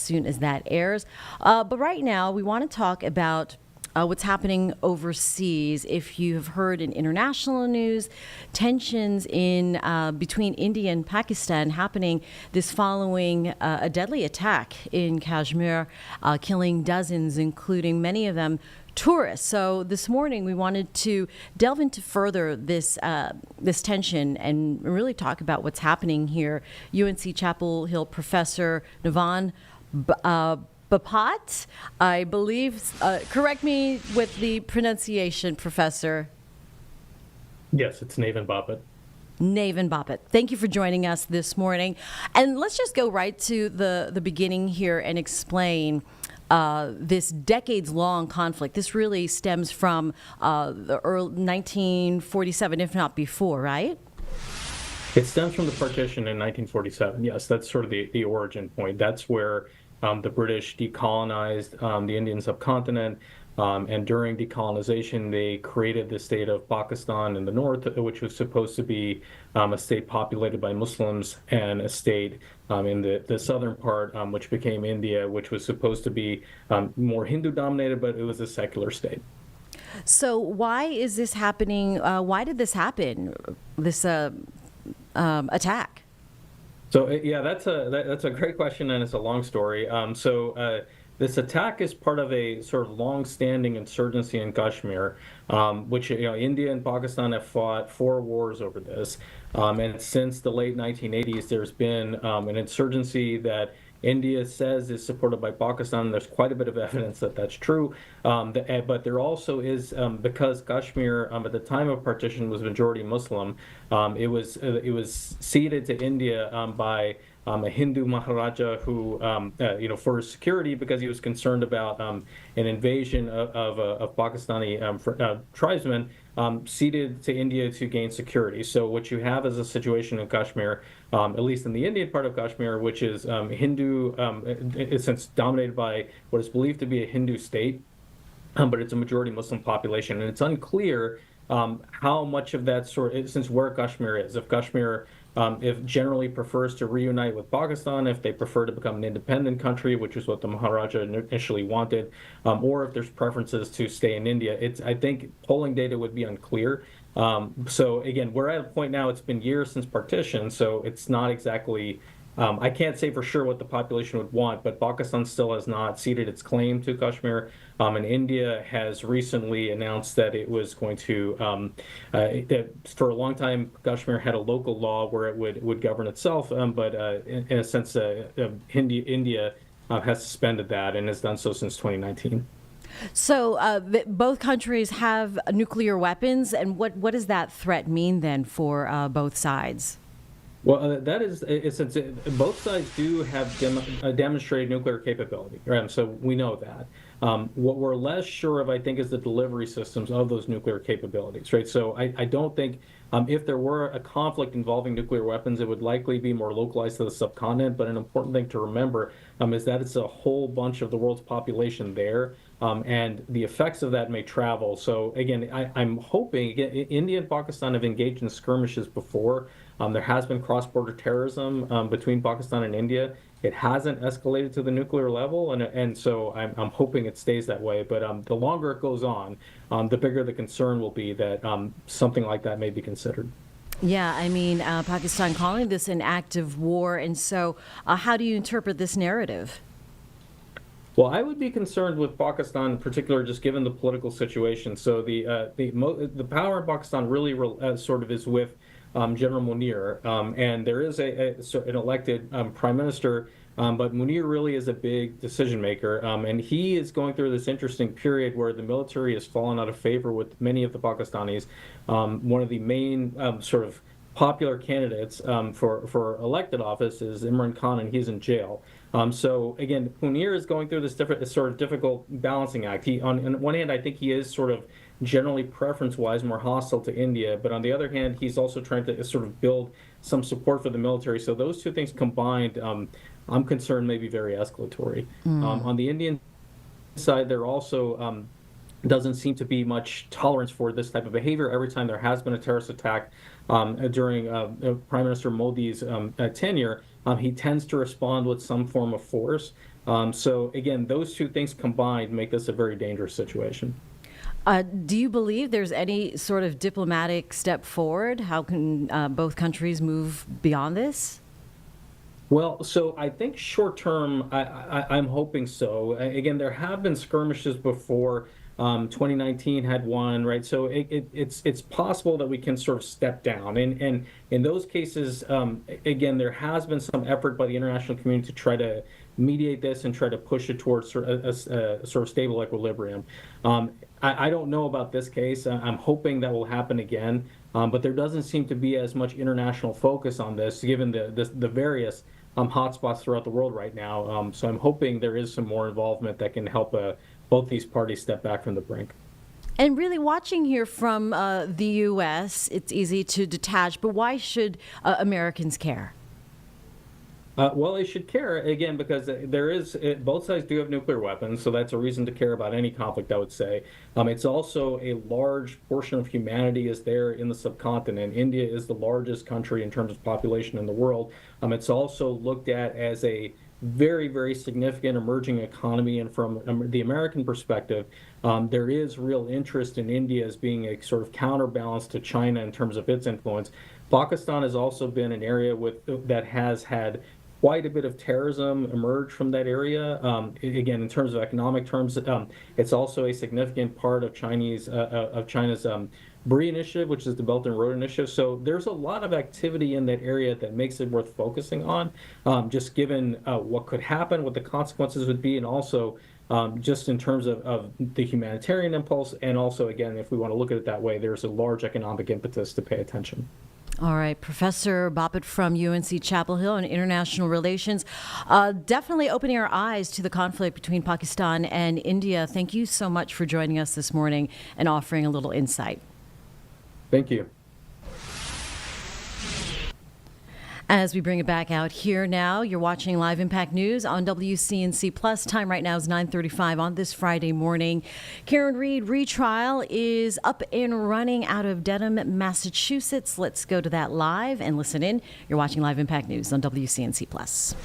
soon as that airs. But right now, we want to talk about what's happening overseas. If you have heard in international news, tensions in between India and Pakistan happening this following a deadly attack in Kashmir, killing dozens, including many of them tourists. So this morning we wanted to delve into further this tension and really talk about what's happening here. UNC Chapel Hill professor Navin Bapat, I believe. Correct me with the pronunciation, Professor. Yes, it's Navin Bapat. Navin Bapat. Thank you for joining us this morning. And let's just go right to the beginning here and explain this decades-long conflict. This really stems from the early 1947, if not before, right? It stems from the partition in 1947. Yes, that's sort of the origin point. That's where the British decolonized the Indian subcontinent, and during decolonization, they created the state of Pakistan in the north, which was supposed to be a state populated by Muslims, and a state in the southern part, which became India, which was supposed to be more Hindu-dominated, but it was a secular state. So why is this happening? Why did this happen, this attack? So yeah, that's a great question, and it's a long story. This attack is part of a sort of long-standing insurgency in Kashmir, which India and Pakistan have fought 4 wars over this, and since the late 1980s, there's been an insurgency that India says is supported by Pakistan. There's quite a bit of evidence that that's true, but there also is, because Kashmir at the time of partition was majority Muslim, it was ceded to India by a Hindu Maharaja who, for security, because he was concerned about an invasion of Pakistani tribesmen, ceded to India to gain security. So what you have is a situation in Kashmir, at least in the Indian part of Kashmir, which is Hindu, since dominated by what is believed to be a Hindu state, but it's a majority Muslim population, and it's unclear how much of that since where Kashmir is, if Kashmir if generally prefers to reunite with Pakistan, if they prefer to become an independent country, which is what the Maharaja initially wanted, or if there's preferences to stay in India. I think polling data would be unclear. So again, we're at a point now, it's been years since partition, so it's not exactly, I can't say for sure what the population would want, but Pakistan still has not ceded its claim to Kashmir. And India has recently announced that it was going to, that for a long time, Kashmir had a local law where it would govern itself, but in a sense, India has suspended that and has done so since 2019. So both countries have nuclear weapons, and what does that threat mean then for both sides? Well, that is, since both sides do have demonstrated nuclear capability, right? So we know that. What we're less sure of, I think, is the delivery systems of those nuclear capabilities, right? So I don't think if there were a conflict involving nuclear weapons, it would likely be more localized to the subcontinent. But an important thing to remember is that it's a whole bunch of the world's population there, and the effects of that may travel. So again, I'm hoping, India and Pakistan have engaged in skirmishes before. There has been cross-border terrorism between Pakistan and India. It hasn't escalated to the nuclear level, and so I'm hoping it stays that way. But the longer it goes on, the bigger the concern will be that something like that may be considered. Yeah, I mean, Pakistan calling this an act of war, and so how do you interpret this narrative? Well, I would be concerned with Pakistan in particular, just given the political situation. So the power in Pakistan really sort of is with General Munir, and there is an elected prime minister, but Munir really is a big decision maker, and he is going through this interesting period where the military has fallen out of favor with many of the Pakistanis. One of the main sort of popular candidates for elected office is Imran Khan, and he's in jail. So again, Munir is going through this sort of difficult balancing act. On one hand, I think he is sort of generally preference-wise more hostile to India, but on the other hand, he's also trying to sort of build some support for the military. So those two things combined, I'm concerned may be very escalatory. On the Indian side, there also doesn't seem to be much tolerance for this type of behavior. Every time there has been a terrorist attack during Prime Minister Modi's tenure, he tends to respond with some form of force. So again, those two things combined make this a very dangerous situation. Do you believe there's any sort of diplomatic step forward? How can both countries move beyond this? Well, so I think short term, I'm hoping so. Again, there have been skirmishes before. 2019 had one, right? So it's possible that we can sort of step down. And in those cases, again, there has been some effort by the international community to try to mediate this and try to push it towards a sort of stable equilibrium. I don't know about this case. I'm hoping that will happen again, but there doesn't seem to be as much international focus on this, given the various hotspots throughout the world right now. So I'm hoping there is some more involvement that can help both these parties step back from the brink. And really watching here from the U.S., it's easy to detach, but why should Americans care? Well, they should care, again, because both sides do have nuclear weapons, so that's a reason to care about any conflict, I would say. It's also a large portion of humanity is there in the subcontinent. India is the largest country in terms of population in the world. It's also looked at as a very, very significant emerging economy, and from the American perspective, there is real interest in India as being a sort of counterbalance to China in terms of its influence. Pakistan has also been an area that has had quite a bit of terrorism emerge from that area. Again, in terms of economic terms, it's also a significant part of China's BRI initiative, which is the Belt and Road Initiative. So there's a lot of activity in that area that makes it worth focusing on, just given what could happen, what the consequences would be, and also just in terms of the humanitarian impulse. And also, again, if we want to look at it that way, there's a large economic impetus to pay attention. All right, Professor Bapat from UNC Chapel Hill on international relations, definitely opening our eyes to the conflict between Pakistan and India. Thank you so much for joining us this morning and offering a little insight. Thank you. As we bring it back out here now, you're watching Live Impact News on WCNC Plus. Time right now is 9:35 on this Friday morning. Karen Reed retrial is up and running out of Dedham, Massachusetts. Let's go to that live and listen in. You're watching Live Impact News on WCNC Plus.